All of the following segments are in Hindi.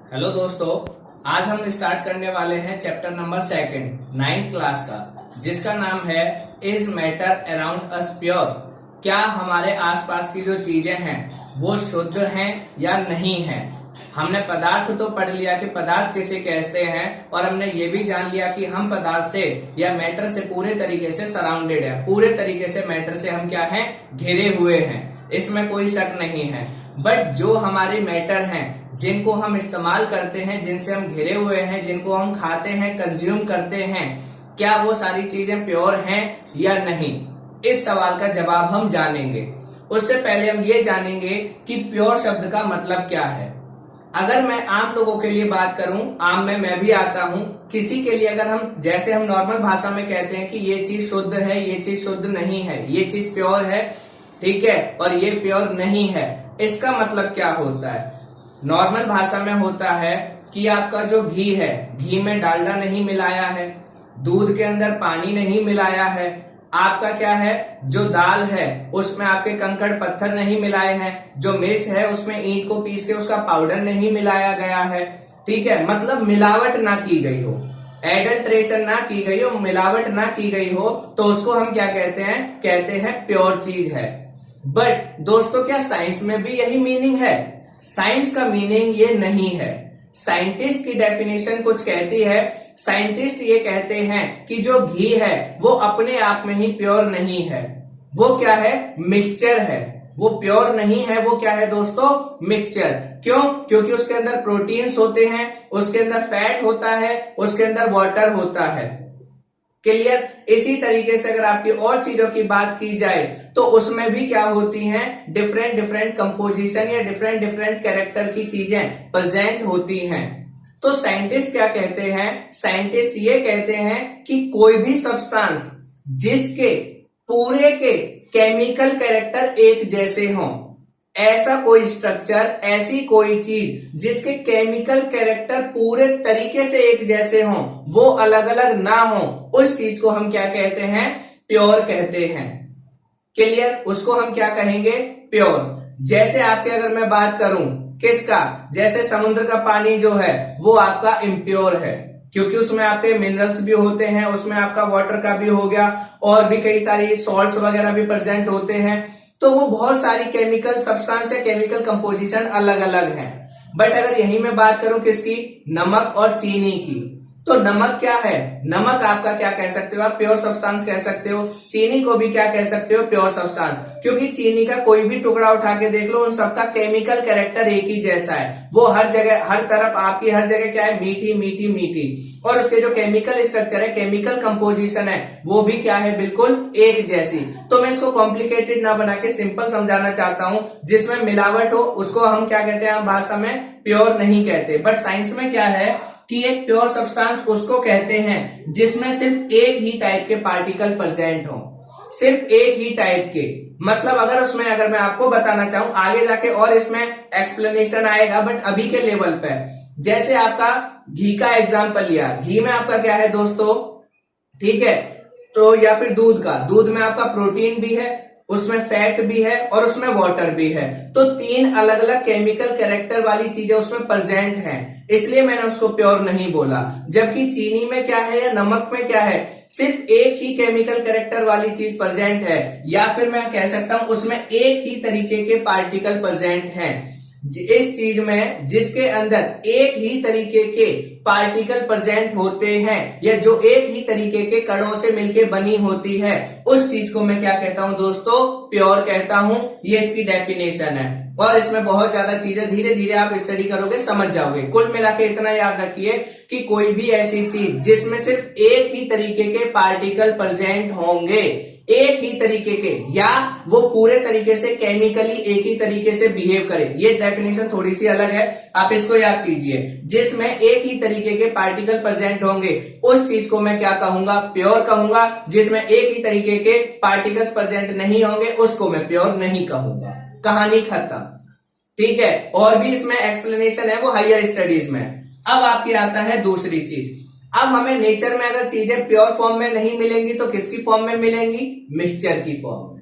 हेलो दोस्तों, आज हम स्टार्ट करने वाले हैं चैप्टर नंबर 2 9th क्लास का, जिसका नाम है is matter around us pure. क्या हमारे आसपास की जो चीजें हैं वो शुद्ध हैं या नहीं हैं। हमने पदार्थ तो पढ़ लिया कि पदार्थ किसे कहते हैं, और हमने ये भी जान लिया कि हम पदार्थ से या मैटर से पूरे तरीके से सराउंडेड है, पूरे तरीके से मैटर से हम क्या हैं, घिरे हुए हैं, इसमें कोई शक नहीं है। बट जो हमारे मैटर हैं, जिनको हम इस्तेमाल करते हैं, जिनसे हम घिरे हुए हैं, जिनको हम खाते हैं, कंज्यूम करते हैं, क्या वो सारी चीजें प्योर हैं या नहीं, इस सवाल का जवाब हम जानेंगे। उससे पहले हम ये जानेंगे कि प्योर शब्द का मतलब क्या है। अगर मैं आम लोगों के लिए बात करूं, आम में मैं भी आता हूं, किसी के लिए अगर हम जैसे हम नॉर्मल भाषा में कहते हैं कि ये चीज शुद्ध है, ये चीज शुद्ध नहीं है, ये चीज प्योर है, ठीक है, और ये प्योर नहीं है, इसका मतलब क्या होता है। नॉर्मल भाषा में होता है कि आपका जो घी है, घी में डालडा नहीं मिलाया है, दूध के अंदर पानी नहीं मिलाया है, आपका क्या है, जो दाल है उसमें आपके कंकड़ पत्थर नहीं मिलाए हैं, जो मिर्च है उसमें ईंट को पीस के उसका पाउडर नहीं मिलाया गया है, ठीक है, मतलब मिलावट ना की गई हो, एडल्ट्रेशन ना की गई हो, मिलावट ना की गई हो, तो उसको हम क्या कहते हैं प्योर चीज है। बट दोस्तों, क्या साइंस में भी यही मीनिंग है? साइंस का मीनिंग ये नहीं है। साइंटिस्ट की डेफिनेशन कुछ कहती है। साइंटिस्ट ये कहते हैं कि जो घी है वो अपने आप में ही प्योर नहीं है, वो क्या है, मिक्सचर है, वो प्योर नहीं है, वो क्या है दोस्तों, मिक्सचर। क्यों? क्योंकि उसके अंदर प्रोटीन्स होते हैं, उसके अंदर फैट होता है, उसके अंदर वाटर होता है। क्लियर? इसी तरीके से अगर आपकी और चीजों की बात की जाए तो उसमें भी क्या होती हैं, डिफरेंट डिफरेंट कंपोजिशन या डिफरेंट डिफरेंट कैरेक्टर की चीजें प्रेजेंट होती हैं। तो साइंटिस्ट क्या कहते हैं? साइंटिस्ट ये कहते हैं कि कोई भी सब्सटेंस जिसके पूरे के केमिकल कैरेक्टर एक जैसे हों, ऐसा कोई स्ट्रक्चर, ऐसी कोई चीज जिसके केमिकल कैरेक्टर पूरे तरीके से एक जैसे हों, वो अलग अलग ना हो, उस चीज को हम क्या कहते हैं, प्योर कहते हैं। क्लियर? उसको हम क्या कहेंगे, प्योर। जैसे आपके अगर मैं बात करूं किसका, जैसे समुद्र का पानी जो है वो आपका इम्प्योर है, क्योंकि उसमें आपके मिनरल्स भी होते हैं, उसमें आपका वाटर का भी हो गया, और भी कई सारी सॉल्ट्स वगैरह भी प्रेजेंट होते हैं, तो वो बहुत सारी केमिकल सब्सटेंस या केमिकल कंपोजिशन अलग अलग हैं। बट अगर यही मैं बात करूं किसकी, नमक और चीनी की, तो नमक क्या है, नमक आपका क्या कह सकते हो, आप प्योर सब्सटेंस कह सकते हो। चीनी को भी क्या कह सकते हो, प्योर सब्सटेंस, क्योंकि चीनी का कोई भी टुकड़ा उठा के देख लो, उन सबका केमिकल कैरेक्टर एक ही जैसा है, वो हर जगह हर तरफ आपकी हर जगह क्या है, मीठी मीठी मीठी, और उसके जो केमिकल स्ट्रक्चर है, केमिकल कंपोजिशन है, वो भी क्या है, बिल्कुल एक जैसी। तो मैं इसको कॉम्प्लिकेटेड ना बना के सिंपल समझाना चाहता हूं। जिसमें मिलावट हो उसको हम क्या कहते हैं, हम भाषा में प्योर नहीं कहते। बट साइंस में क्या है कि एक प्योर सब्सटेंस उसको कहते हैं जिसमें सिर्फ एक ही टाइप के पार्टिकल प्रेजेंट हो, सिर्फ एक ही टाइप के। मतलब अगर मैं आपको बताना चाहूं, आगे जाके और इसमें एक्सप्लेनेशन आएगा, बट अभी के लेवल पे जैसे आपका घी का एग्जांपल लिया, घी में आपका क्या है दोस्तों, ठीक है, तो या फिर दूध में आपका प्रोटीन भी है, उसमें फैट भी है, और उसमें वाटर भी है, तो 3 अलग अलग केमिकल कैरेक्टर वाली चीजें उसमें प्रेजेंट हैं, इसलिए मैंने उसको प्योर नहीं बोला। जबकि चीनी में क्या है या नमक में क्या है, सिर्फ एक ही केमिकल कैरेक्टर वाली चीज प्रेजेंट है, या फिर मैं कह सकता हूं उसमें एक ही तरीके के पार्टिकल प्रेजेंट हैं। इस चीज में जिसके अंदर एक ही तरीके के पार्टिकल प्रेजेंट होते हैं, या जो एक ही तरीके के कणों से मिलकर बनी होती है, उस चीज को मैं क्या कहता हूं दोस्तों, प्योर कहता हूं। ये इसकी डेफिनेशन है, और इसमें बहुत ज्यादा चीजें धीरे धीरे आप स्टडी करोगे समझ जाओगे। कुल मिला के इतना याद रखिए कि कोई भी ऐसी चीज जिसमें सिर्फ एक ही तरीके के पार्टिकल प्रेजेंट होंगे, एक ही तरीके के, या वो पूरे तरीके से केमिकली एक ही तरीके से बिहेव करे, ये डेफिनेशन थोड़ी सी अलग है, आप इसको याद कीजिए। जिसमें एक ही तरीके के पार्टिकल प्रेजेंट होंगे, उस चीज को मैं क्या कहूंगा, प्योर कहूंगा। जिसमें एक ही तरीके के पार्टिकल्स प्रेजेंट नहीं होंगे, उसको मैं प्योर नहीं कहूंगा। कहानी खत्म, ठीक है। और भी इसमें एक्सप्लेनेशन है, वो हायर स्टडीज में। अब आपकी आता है दूसरी चीज। अब हमें नेचर में अगर चीजें प्योर फॉर्म में नहीं मिलेंगी तो किसकी फॉर्म में मिलेंगी, मिक्सचर की फॉर्म में।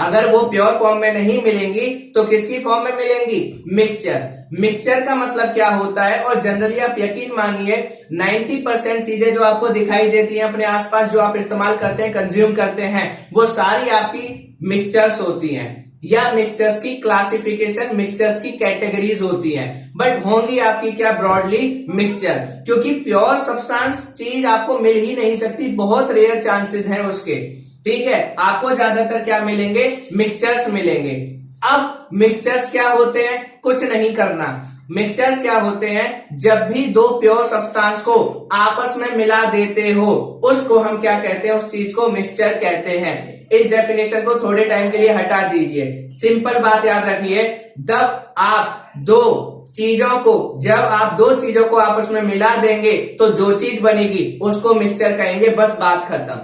अगर वो प्योर फॉर्म में नहीं मिलेंगी तो किसकी फॉर्म में मिलेंगी? मिक्सचर। मिक्सचर का मतलब क्या होता है? और जनरली आप यकीन मानिए 90% चीजें जो आपको दिखाई देती हैं अपने आसपास, जो आप इस्तेमाल करते हैं, कंज्यूम करते हैं, वो सारी आपकी मिक्सचर्स होती हैं, या मिक्सचर्स की क्लासिफिकेशन, मिक्सचर्स की कैटेगरीज होती हैं, बट होंगी आपकी क्या? Broadly mixture. क्योंकि प्योर सब्सटेंस चीज आपको मिल ही नहीं सकती, बहुत रेयर चांसेस हैं उसके। ठीक है, आपको ज्यादातर क्या मिलेंगे? मिक्सचर्स मिलेंगे। अब मिक्सचर्स क्या होते हैं? कुछ नहीं करना। मिक्सचर्स क्या होते हैं? जब भी दो प्योर सब्सटेंस को आपस में मिला देते हो, उसको हम क्या कहते हैं? उस चीज को मिक्सचर कहते हैं। इस डेफिनेशन को थोड़े टाइम के लिए हटा दीजिए। सिंपल बात याद रखिए, जब आप दो चीजों को आपस में मिला देंगे तो जो चीज बनेगी उसको मिक्सचर कहेंगे। बस बात खत्म।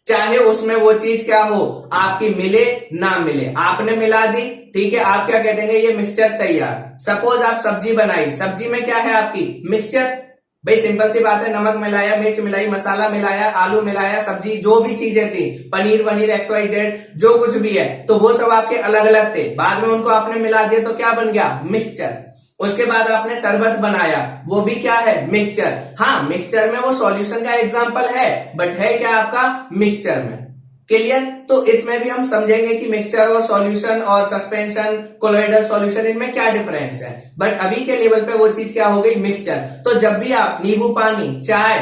चाहे उसमें वो चीज क्या हो, आपकी मिले ना मिले, आपने मिला दी, ठीक है, आप क्या कह देंगे? ये मिक्सचर तैयार। सपोज आप सब्जी बनाई, सब्जी में क्या है आपकी? मिक्सचर। भाई सिंपल सी बात है, नमक मिलाया, मिर्च मिलाई, मसाला मिलाया, आलू मिलाया, सब्जी जो भी चीजें थी, पनीर वनीर XYZ जो कुछ भी है, तो वो सब आपके अलग अलग थे। बाद में उनको आपने मिला दिया तो क्या बन गया? मिक्सचर। उसके बाद आपने शरबत बनाया, वो भी क्या है? मिक्सचर। हाँ, मिक्सचर में वो सॉल्यूशन का एग्जांपल है, बट है क्या आपका? मिक्सचर में। क्लियर? तो इसमें भी हम समझेंगे कि मिक्सचर और सॉल्यूशन और सस्पेंशन, कोलोइडल सॉल्यूशन, इनमें क्या डिफरेंस है। बट अभी के लेवल पे वो चीज क्या हो गई? मिक्सचर। तो जब भी आप नींबू पानी, चाय,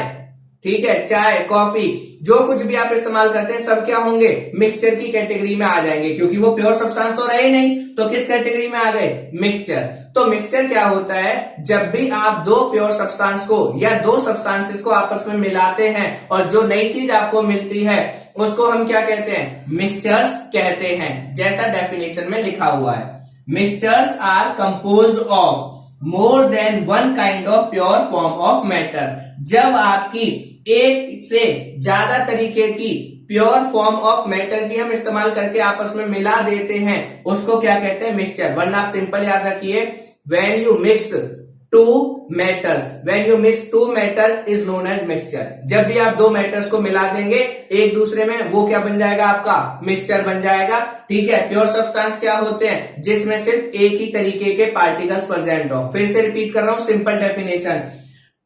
ठीक है, चाय, कॉफी, जो कुछ भी आप इस्तेमाल करते हैं, सब क्या होंगे? मिक्सचर की कैटेगरी में आ जाएंगे, क्योंकि वो प्योर सब्सटेंस तो रहे नहीं, तो किस कैटेगरी में आ गए? मिक्सचर। तो मिक्सचर क्या होता है? जब भी आप दो प्योर सब्सटेंस को या दो सब्सटेंसेस को आपस में मिलाते हैं और जो नई चीज आपको मिलती है उसको हम क्या कहते हैं? मिक्सचर्स कहते हैं, जैसा डेफिनेशन में लिखा हुआ है। Mixtures are composed of more than one kind of pure form of matter. जब आपकी एक से ज्यादा तरीके की प्योर फॉर्म ऑफ मैटर की हम इस्तेमाल करके आपस में मिला देते हैं, उसको क्या कहते हैं? मिक्सचर। वरना आप सिंपल याद रखिए, when you mix two matter is known as mixture. जब भी आप दो मैटर्स को मिला देंगे एक दूसरे में, वो क्या बन जाएगा? आपका मिक्सचर बन जाएगा। ठीक है, प्योर सब्सटेंस क्या होते हैं? जिसमें सिर्फ एक ही तरीके के पार्टिकल्स प्रेजेंट हो। फिर से रिपीट कर रहा हूं, सिंपल डेफिनेशन।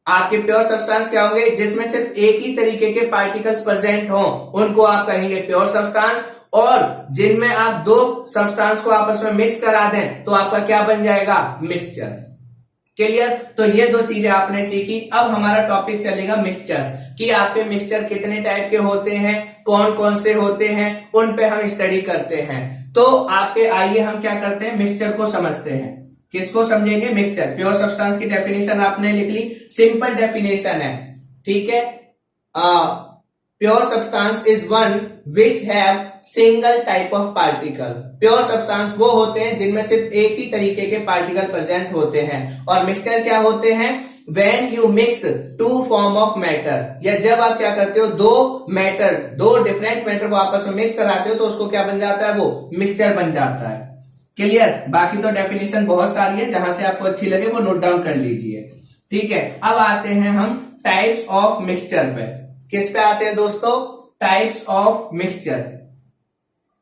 आपके प्योर सब्सटेंस क्या होंगे? जिसमें सिर्फ एक ही तरीके के पार्टिकल्स प्रेजेंट हो, उनको आप कहेंगे प्योर सब्सटेंस। और जिनमें आप दो सब्सटेंस को आपस में मिक्स करा दें तो आपका क्या बन जाएगा? मिक्सचर। क्लियर? तो ये दो चीजें आपने सीखी। अब हमारा टॉपिक चलेगा मिक्सचर्स, कि आपके मिक्सचर कितने टाइप के होते हैं, कौन कौन से होते हैं, उन पे हम स्टडी करते हैं। तो आपके आइए हम क्या करते हैं? मिक्सचर को समझते हैं। किसको समझेंगे? मिक्सचर। प्योर सब्सटेंस की डेफिनेशन आपने लिख ली, सिंपल डेफिनेशन है, ठीक है। Pure substance is one which have single type of particle. Pure substance वो होते हैं जिनमें सिर्फ एक ही तरीके के पार्टिकल प्रेजेंट होते हैं। और मिक्सचर क्या होते हैं? When you mix two form of matter, या जब आप क्या करते हो, दो डिफरेंट मैटर को आपस में मिक्स कराते हो, तो उसको क्या बन जाता है? वो मिक्सचर बन जाता है। क्लियर? बाकी तो डेफिनेशन बहुत सारी है, जहां से आपको अच्छी लगे वो नोट डाउन कर लीजिए। ठीक है, अब आते हैं हम टाइप्स ऑफ मिक्सचर पे। किस पे आते हैं दोस्तों? Types of mixture.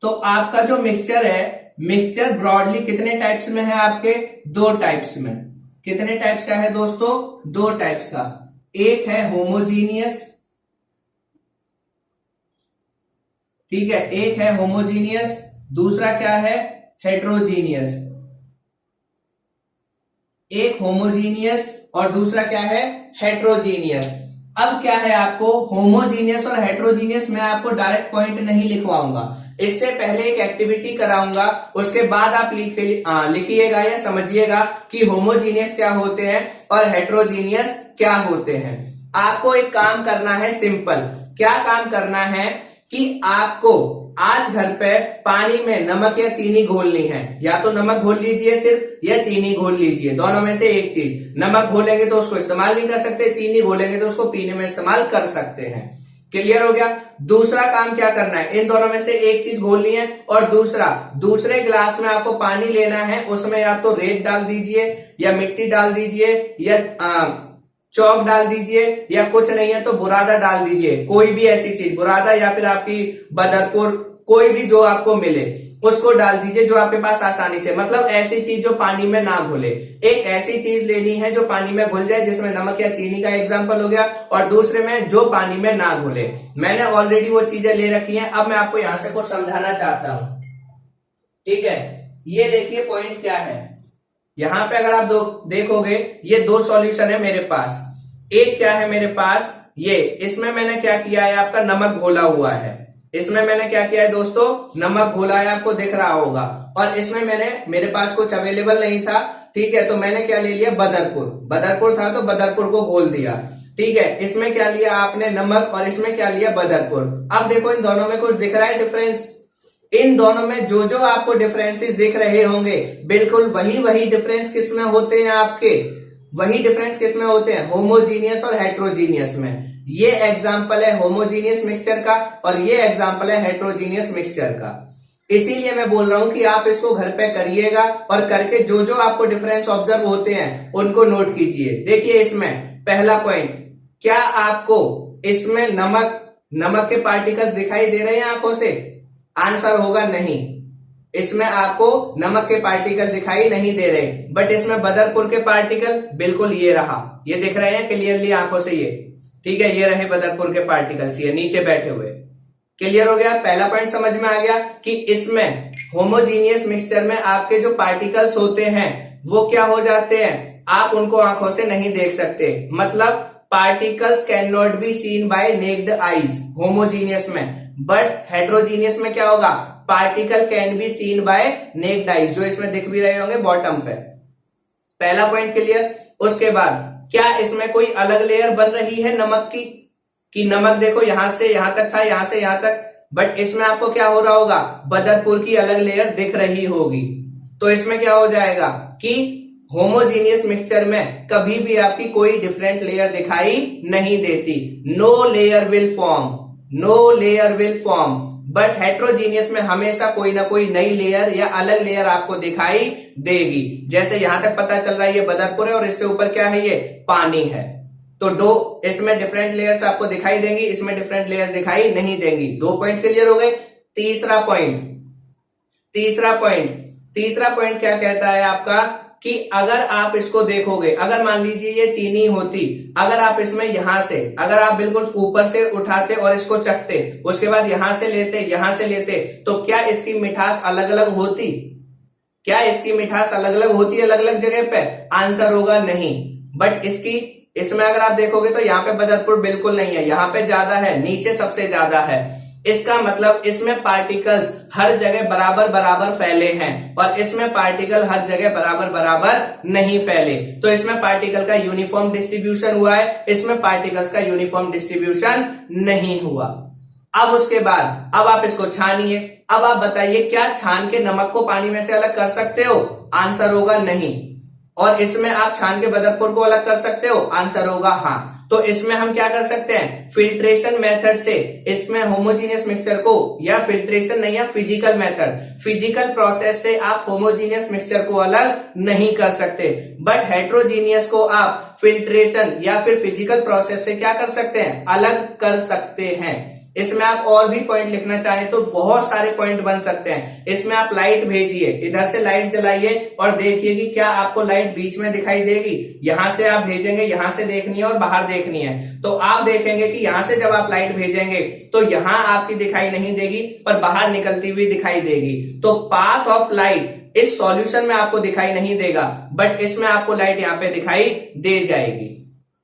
तो आपका जो मिक्सचर है, मिक्सचर ब्रॉडली कितने टाइप्स में है? आपके दो टाइप्स में। कितने टाइप्स का है दोस्तों? दो टाइप्स का। एक है होमोजीनियस, ठीक है, एक है होमोजीनियस, दूसरा क्या है? हेट्रोजीनियस। एक होमोजीनियस और दूसरा क्या है? हेट्रोजीनियस। अब क्या है, आपको होमोजीनियस और हेट्रोजीनियस मैं आपको डायरेक्ट पॉइंट नहीं लिखवाऊंगा, इससे पहले एक एक्टिविटी कराऊंगा, उसके बाद आप लिखिएगा या समझिएगा कि होमोजीनियस क्या होते हैं और हेट्रोजीनियस क्या होते हैं। आपको एक काम करना है, सिंपल। क्या काम करना है कि आपको आज घर पे पानी में नमक या चीनी घोलनी है। या तो नमक घोल लीजिए सिर्फ, या चीनी घोल लीजिए, दोनों में से एक चीज। नमक घोलेंगे तो उसको इस्तेमाल नहीं कर सकते, चीनी घोलेंगे तो उसको पीने में इस्तेमाल कर सकते हैं। क्लियर हो गया? दूसरा काम क्या करना है, इन दोनों में से एक चीज घोलनी है और दूसरे गिलास में आपको पानी लेना है, उसमें या तो रेत डाल दीजिए या मिट्टी डाल दीजिए या चौक डाल दीजिए, या कुछ नहीं है तो बुरादा डाल दीजिए, कोई भी ऐसी चीज, बुरादा या फिर आपकी बदरपुर, कोई भी जो आपको मिले उसको डाल दीजिए, जो आपके पास आसानी से, मतलब ऐसी चीज जो पानी में ना घुले। एक ऐसी चीज लेनी है जो पानी में घुल जाए, जिसमें नमक या चीनी का एग्जांपल हो गया, और दूसरे में जो पानी में ना घुले। मैंने ऑलरेडी वो चीजें ले रखी हैं, अब मैं आपको यहां से कुछ समझाना चाहता हूं। ठीक है, ये देखिए पॉइंट क्या है। यहां पे अगर आप देखोगे, ये दो सॉल्यूशन है मेरे पास। एक क्या है मेरे पास, ये इसमें मैंने क्या किया है, आपका नमक घोला हुआ है। इसमें मैंने क्या किया है दोस्तों, नमक घोला है, आपको दिख रहा होगा। और इसमें मेरे पास कुछ अवेलेबल नहीं था, ठीक है, तो मैंने क्या ले लिया, बदरपुर था तो बदरपुर को घोल दिया। ठीक है, इसमें क्या लिया आपने, नमक, और इसमें क्या लिया, बदरपुर। अब देखो इन दोनों में कुछ दिख रहा है डिफरेंस। इन दोनों में जो जो आपको डिफरेंसेस दिख रहे होंगे, बिल्कुल वही डिफरेंस किसमें होते हैं आपके, वही डिफरेंस किसमें होते हैं, होमोजीनियस और हेट्रोजीनियस में। ये एग्जाम्पल है होमोजीनियस मिक्सचर का, और ये एग्जाम्पल है हेट्रोजीनियस मिक्सचर का। इसीलिए मैं बोल रहा हूं कि आप इसको घर पे करिएगा, और करके जो जो आपको डिफरेंस ऑब्जर्व होते हैं उनको नोट कीजिए। देखिए इसमें पहला पॉइंट, क्या आपको इसमें नमक के पार्टिकल्स दिखाई दे रहे हैं आंखों से? आंसर होगा नहीं, इसमें आपको नमक के पार्टिकल दिखाई नहीं दे रहे। बट इसमें बदरपुर के पार्टिकल, बिल्कुल ये रहा, ये दिख रहे हैं क्लियरली आंखों से ये। ठीक है, ये रहे बदरपुर के पार्टिकल्स, ये नीचे बैठे हुए। क्लियर हो गया, पहला पॉइंट समझ में आ गया कि इसमें होमोजीनियस मिक्सचर में आपके जो पार्टिकल्स होते हैं वो क्या हो जाते हैं, आप उनको आंखों से नहीं देख सकते। मतलब particles can not be seen by naked eyes homogeneous में। बट हेट्रोजीनियस में क्या होगा, particle can be seen by naked eyes, जो इसमें दिख भी रहे होंगे बॉटम पे। पहला पॉइंट क्लियर। उसके बाद क्या इसमें कोई अलग लेयर बन रही है नमक की, कि नमक देखो यहां से यहां तक था, यहां से यहां तक, बट इसमें आपको क्या हो रहा होगा, बदरपुर की अलग लेयर दिख रही होगी। तो इसमें क्या हो जाएगा कि होमोजीनियस मिक्सचर में कभी भी आपकी कोई डिफरेंट लेयर दिखाई नहीं देती। No layer will form. But heterogeneous में हमेशा कोई ना कोई नई लेयर या अलग लेयर आपको दिखाई देगी। जैसे यहां तक पता चल रहा है ये बदरपुर है, और इसके ऊपर क्या है, ये पानी है। तो इसमें डिफरेंट लेयर्स आपको दिखाई देंगी, इसमें डिफरेंट लेयर्स दिखाई नहीं देंगी। 2 पॉइंट क्लियर हो गए। तीसरा पॉइंट क्या कहता है आपका, कि अगर आप इसको देखोगे, अगर मान लीजिए ये चीनी होती, अगर आप इसमें यहां से, अगर आप बिल्कुल ऊपर से उठाते और इसको चखते, उसके बाद यहां से लेते, तो क्या इसकी मिठास अलग अलग होती? क्या इसकी मिठास अलग अलग होती अलग अलग जगह पे? आंसर होगा नहीं। बट इसमें अगर आप देखोगे तो यहाँ पे बदरपुर बिल्कुल नहीं है, यहाँ पे ज्यादा है, नीचे सबसे ज्यादा है। इसका मतलब इसमें पार्टिकल्स हर जगह बराबर बराबर फैले हैं, और इसमें पार्टिकल हर जगह बराबर बराबर नहीं फैले। तो इसमें पार्टिकल का यूनिफॉर्म डिस्ट्रीब्यूशन हुआ है, इसमें पार्टिकल्स का यूनिफॉर्म डिस्ट्रीब्यूशन नहीं हुआ। अब उसके बाद अब आप इसको छानिए। अब आप बताइए, क्या छान के नमक को पानी में से अलग कर सकते हो? आंसर होगा नहीं। और इसमें आप छान के बदरपुर को अलग कर सकते हो? आंसर होगा हाँ। तो इसमें हम क्या कर सकते हैं, फिल्ट्रेशन मेथड से इसमें होमोजीनियस मिक्सचर को, या फिल्ट्रेशन नहीं, या फिजिकल मेथड, फिजिकल प्रोसेस से आप होमोजीनियस मिक्सचर को अलग नहीं कर सकते। बट हेट्रोजीनियस को आप फिल्ट्रेशन या फिर फिजिकल प्रोसेस से क्या कर सकते हैं, अलग कर सकते हैं। इसमें आप और भी पॉइंट लिखना चाहें तो बहुत सारे पॉइंट बन सकते हैं। इसमें आप लाइट भेजिए, इधर से लाइट जलाइए और देखिए कि क्या आपको लाइट बीच में दिखाई देगी। यहां से आप भेजेंगे, यहां से देखनी है और बाहर देखनी है, तो आप देखेंगे कि यहां से जब आप लाइट भेजेंगे तो यहां आपकी दिखाई नहीं देगी, पर बाहर निकलती हुई दिखाई देगी। तो पाथ ऑफ लाइट इस सॉल्यूशन में आपको दिखाई नहीं देगा, बट इसमें आपको लाइट यहाँ पे दिखाई दे जाएगी।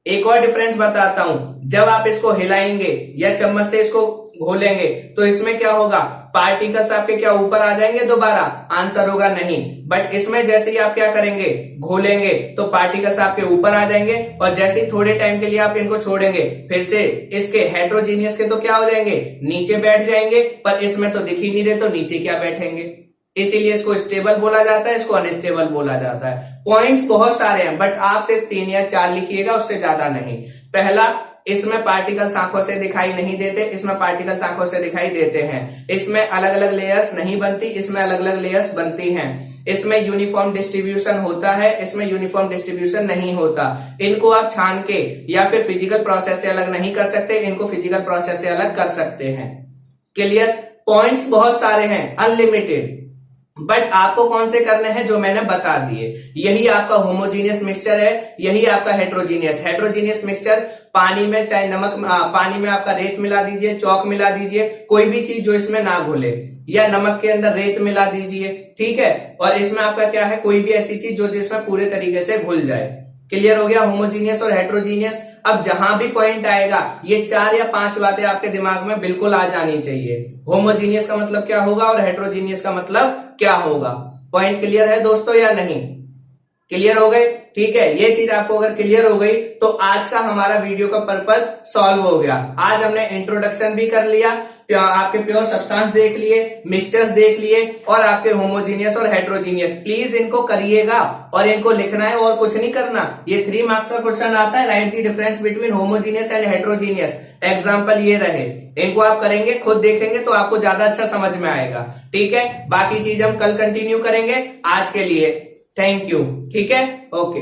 एक और डिफरेंस बताता हूं, जब आप इसको हिलाएंगे या चम्मच से इसको घोलेंगे तो इसमें क्या होगा, पार्टिकल्स आपके क्या ऊपर आ जाएंगे दोबारा? आंसर होगा नहीं। बट इसमें जैसे ही आप क्या करेंगे, घोलेंगे, तो पार्टिकल्स आपके ऊपर आ जाएंगे, और जैसे ही थोड़े टाइम के लिए आप इनको छोड़ेंगे, फिर से इसके हेट्रोजीनियस के तो क्या हो जाएंगे, नीचे बैठ जाएंगे। पर इसमें तो दिख ही नहीं रहे, तो नीचे क्या बैठेंगे? इसीलिए इसको स्टेबल बोला जाता है, इसको अनस्टेबल बोला जाता है। पॉइंट्स बहुत सारे हैं, बट आप सिर्फ 3 या 4 लिखिएगा, उससे ज्यादा नहीं। पहला, इसमें पार्टिकल्स आंखों से दिखाई नहीं देते, इसमें पार्टिकल्स आंखों से दिखाई देते हैं। इसमें अलग अलग लेयर्स नहीं बनती, इसमें अलग अलग लेयर्स बनती हैं। इसमें यूनिफॉर्म डिस्ट्रीब्यूशन होता है, इसमें यूनिफॉर्म डिस्ट्रीब्यूशन नहीं होता। इनको आप छान के या फिर फिजिकल प्रोसेस से अलग नहीं कर सकते, इनको फिजिकल प्रोसेस से अलग कर सकते हैं। क्लियर? पॉइंट्स बहुत सारे हैं, अनलिमिटेड, बट आपको कौन से करने हैं जो मैंने बता दिए। यही आपका होमोजीनियस मिक्सचर है, यही आपका हेट्रोजीनियस। हेट्रोजीनियस मिक्सचर पानी में चाहे नमक, पानी में आपका रेत मिला दीजिए, चौक मिला दीजिए, कोई भी चीज जो इसमें ना घुले, या नमक के अंदर रेत मिला दीजिए, ठीक है। और इसमें आपका क्या है, कोई भी ऐसी चीज जो जिसमें पूरे तरीके से घुल जाए। क्लियर हो गया होमोजीनियस और हेट्रोजीनियस। अब जहां भी पॉइंट आएगा ये 4 या 5 बातें आपके दिमाग में बिल्कुल आ जानी चाहिए। होमोजीनियस का मतलब क्या होगा और हेट्रोजीनियस का मतलब क्या होगा। पॉइंट क्लियर है दोस्तों या नहीं? क्लियर हो गए? ठीक है, ये चीज आपको अगर क्लियर हो गई तो आज का हमारा वीडियो का पर्पज सॉल्व हो गया। आज हमने इंट्रोडक्शन भी कर लिया, आपके प्योर सब्सटेंस देख लिए, मिक्सचर्स देख लिए, और आपके होमोजीनियस और हेट्रोजीनियस। प्लीज इनको करिएगा और इनको लिखना है और कुछ नहीं करना। ये 3 मार्क्स का क्वेश्चन आता है, right the difference between homogeneous and heterogeneous. Example ये रहे, इनको आप करेंगे, खुद देखेंगे तो आपको ज्यादा अच्छा समझ में आएगा। ठीक है, बाकी चीज हम कल कंटिन्यू करेंगे। आज के लिए थैंक यू। ठीक है, ओके।